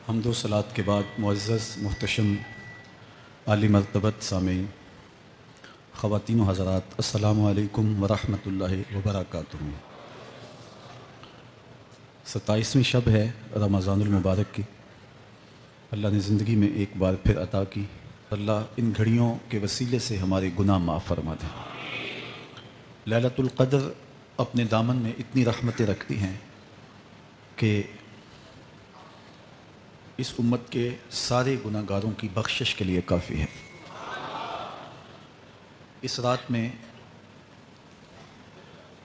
حمد و صلات کے بعد معزز محتشم عالی مرتبت سامعین، خواتین و حضرات، السلام علیکم ورحمۃ اللہ وبرکاتہ۔ 27ویں شب ہے رمضان المبارک کی۔ اللہ نے زندگی میں ایک بار پھر عطا کی۔ اللہ ان گھڑیوں کے وسیلے سے ہمارے گناہ معاف فرما دیں۔ لیلۃ القدر اپنے دامن میں اتنی رحمتیں رکھتی ہیں کہ اس امت کے سارے گناہ گاروں کی بخشش کے لیے کافی ہے۔ اس رات میں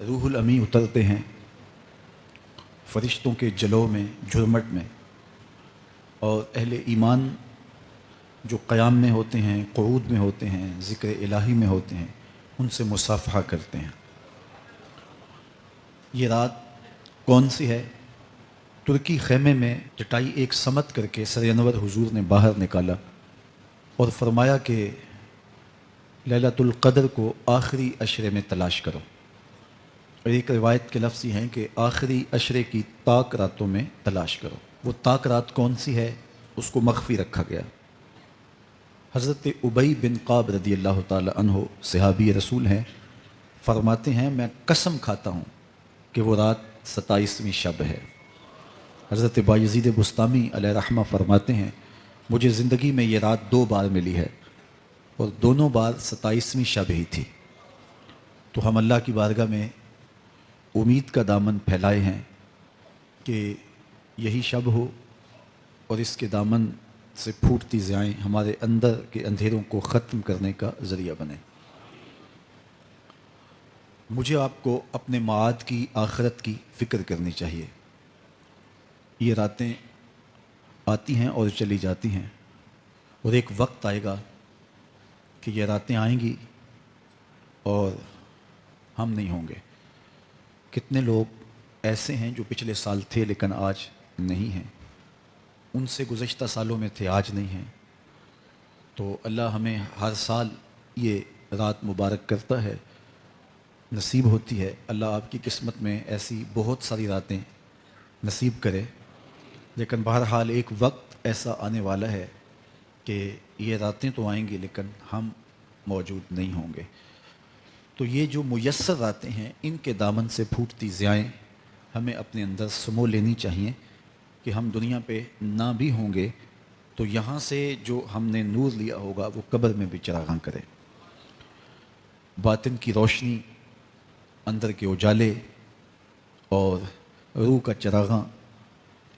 روح الامی اترتے ہیں فرشتوں کے جلو میں، جھرمٹ میں، اور اہل ایمان جو قیام میں ہوتے ہیں، قعود میں ہوتے ہیں، ذکر الہی میں ہوتے ہیں، ان سے مصافحہ کرتے ہیں۔ یہ رات کون سی ہے؟ ترکی خیمے میں چٹائی ایک سمت کر کے سر انور حضور نے باہر نکالا اور فرمایا کہ لیلۃ القدر کو آخری عشرے میں تلاش کرو۔ اور ایک روایت کے لفظ یہ ہیں کہ آخری عشرے کی طاق راتوں میں تلاش کرو۔ وہ طاق رات کون سی ہے؟ اس کو مخفی رکھا گیا۔ حضرت ابی بن قعب رضی اللہ تعالی عنہ صحابی رسول ہیں، فرماتے ہیں میں قسم کھاتا ہوں کہ وہ رات 27ویں شب ہے۔ حضرت بایزید بستامی علیہ رحمہ فرماتے ہیں مجھے زندگی میں یہ رات 2 بار ملی ہے اور دونوں بار 27ویں شب ہی تھی۔ تو ہم اللہ کی بارگاہ میں امید کا دامن پھیلائے ہیں کہ یہی شب ہو اور اس کے دامن سے پھوٹتی ضیائیں ہمارے اندر کے اندھیروں کو ختم کرنے کا ذریعہ بنے۔ مجھے آپ کو اپنے معاد کی، آخرت کی فکر کرنی چاہیے۔ یہ راتیں آتی ہیں اور چلی جاتی ہیں، اور ایک وقت آئے گا کہ یہ راتیں آئیں گی اور ہم نہیں ہوں گے۔ کتنے لوگ ایسے ہیں جو پچھلے سال تھے لیکن آج نہیں ہیں، ان سے گزشتہ سالوں میں تھے، آج نہیں ہیں۔ تو اللہ ہمیں ہر سال یہ رات مبارک کرتا ہے، نصیب ہوتی ہے۔ اللہ آپ کی قسمت میں ایسی بہت ساری راتیں نصیب کرے، لیکن بہرحال ایک وقت ایسا آنے والا ہے کہ یہ راتیں تو آئیں گی لیکن ہم موجود نہیں ہوں گے۔ تو یہ جو میسر راتیں ہیں، ان کے دامن سے پھوٹتی ضیائیں ہمیں اپنے اندر سمو لینی چاہیے کہ ہم دنیا پہ نہ بھی ہوں گے تو یہاں سے جو ہم نے نور لیا ہوگا وہ قبر میں بھی چراغاں کرے۔ باطن کی روشنی، اندر کے اجالے اور روح کا چراغاں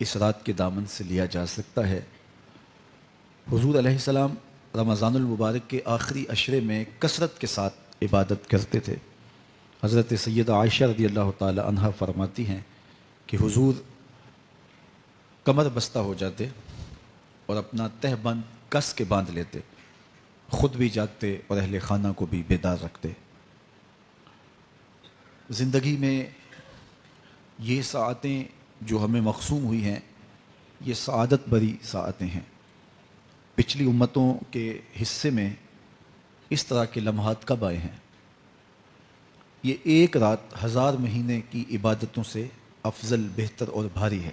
اس رات کے دامن سے لیا جا سکتا ہے۔ حضور علیہ السلام رمضان المبارک کے آخری عشرے میں کثرت کے ساتھ عبادت کرتے تھے۔ حضرت سیدہ عائشہ رضی اللہ تعالی عنہا فرماتی ہیں کہ حضور کمر بستہ ہو جاتے اور اپنا تہ بند کس کے باندھ لیتے، خود بھی جاگتے اور اہل خانہ کو بھی بیدار رکھتے۔ زندگی میں یہ ساعتیں جو ہمیں مقسوم ہوئی ہیں، یہ سعادت بری ساعتیں ہیں۔ پچھلی امتوں کے حصے میں اس طرح کے لمحات کب آئے ہیں؟ یہ ایک رات 1000 مہینے کی عبادتوں سے افضل، بہتر اور بھاری ہے۔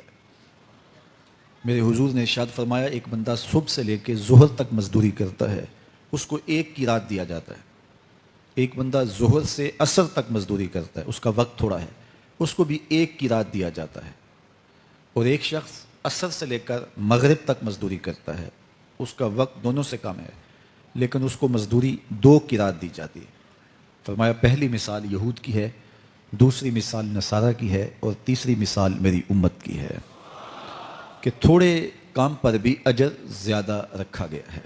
میرے حضور نے ارشاد فرمایا ایک بندہ صبح سے لے کے ظہر تک مزدوری کرتا ہے، اس کو ایک کی رات دیا جاتا ہے۔ ایک بندہ ظہر سے عصر تک مزدوری کرتا ہے، اس کا وقت تھوڑا ہے، اس کو بھی ایک کی رات دیا جاتا ہے۔ اور ایک شخص عصر سے لے کر مغرب تک مزدوری کرتا ہے، اس کا وقت دونوں سے کم ہے لیکن اس کو مزدوری 2 کی رات دی جاتی ہے۔ فرمایا پہلی مثال یہود کی ہے، دوسری مثال نصارہ کی ہے، اور تیسری مثال میری امت کی ہے کہ تھوڑے کام پر بھی اجر زیادہ رکھا گیا ہے۔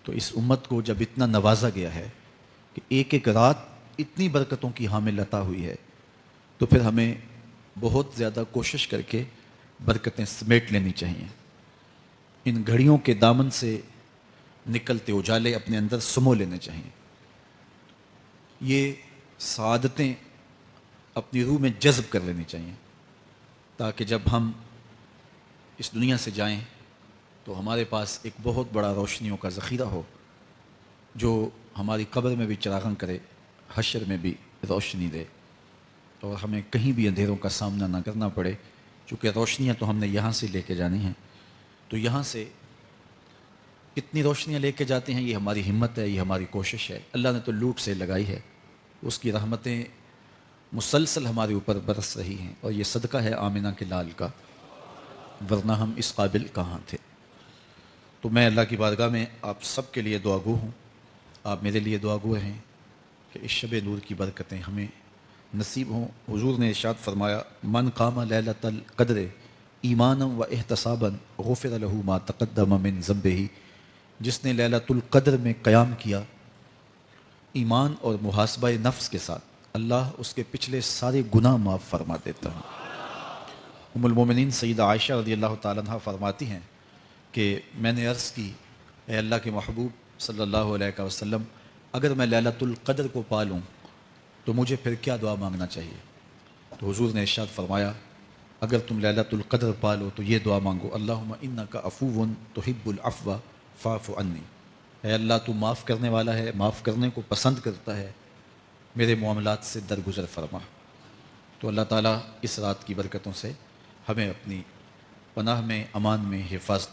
تو اس امت کو جب اتنا نوازا گیا ہے کہ ایک ایک رات اتنی برکتوں کی حامل عطا ہوئی ہے، تو پھر ہمیں بہت زیادہ کوشش کر کے برکتیں سمیٹ لینی چاہیے۔ ان گھڑیوں کے دامن سے نکلتے اجالے اپنے اندر سمو لینے چاہیے۔ یہ سعادتیں اپنی روح میں جذب کر لینی چاہیے تاکہ جب ہم اس دنیا سے جائیں تو ہمارے پاس ایک بہت بڑا روشنیوں کا ذخیرہ ہو جو ہماری قبر میں بھی چراغاں کرے، حشر میں بھی روشنی دے، اور ہمیں کہیں بھی اندھیروں کا سامنا نہ کرنا پڑے، چونکہ روشنیاں تو ہم نے یہاں سے لے کے جانی ہیں۔ تو یہاں سے کتنی روشنیاں لے کے جاتے ہیں، یہ ہماری ہمت ہے، یہ ہماری کوشش ہے۔ اللہ نے تو لوٹ سے لگائی ہے، اس کی رحمتیں مسلسل ہمارے اوپر برس رہی ہیں، اور یہ صدقہ ہے آمنہ کے لال کا، ورنہ ہم اس قابل کہاں تھے۔ تو میں اللہ کی بارگاہ میں آپ سب کے لیے دعا گو ہوں، آپ میرے لیے دعا گو ہیں کہ اس شب نور کی برکتیں ہمیں نصیب ہوں۔ حضور نے ارشاد فرمایا، من قام لیلۃ القدر ایمانا و احتسابا غفر له ما تقدم من ذنبہ، جس نے لیلۃ القدر میں قیام کیا ایمان اور محاسبہ نفس کے ساتھ، اللہ اس کے پچھلے سارے گناہ معاف فرما دیتا ہے۔ ام المومنین سیدہ عائشہ رضی اللہ تعالیٰ عنہ فرماتی ہیں کہ میں نے عرض کی، اے اللہ کے محبوب صلی اللہ علیہ وسلم، اگر میں لیلۃ القدر کو پالوں تو مجھے پھر کیا دعا مانگنا چاہیے؟ تو حضور نے ارشاد فرمایا، اگر تم لیلۃ القدر پالو تو یہ دعا مانگو، اللہم انک عفو تحب العفو فاعف عنی، اے اللہ تو معاف کرنے والا ہے، معاف کرنے کو پسند کرتا ہے، میرے معاملات سے درگزر فرما۔ تو اللہ تعالیٰ اس رات کی برکتوں سے ہمیں اپنی پناہ میں، امان میں، حفاظتوں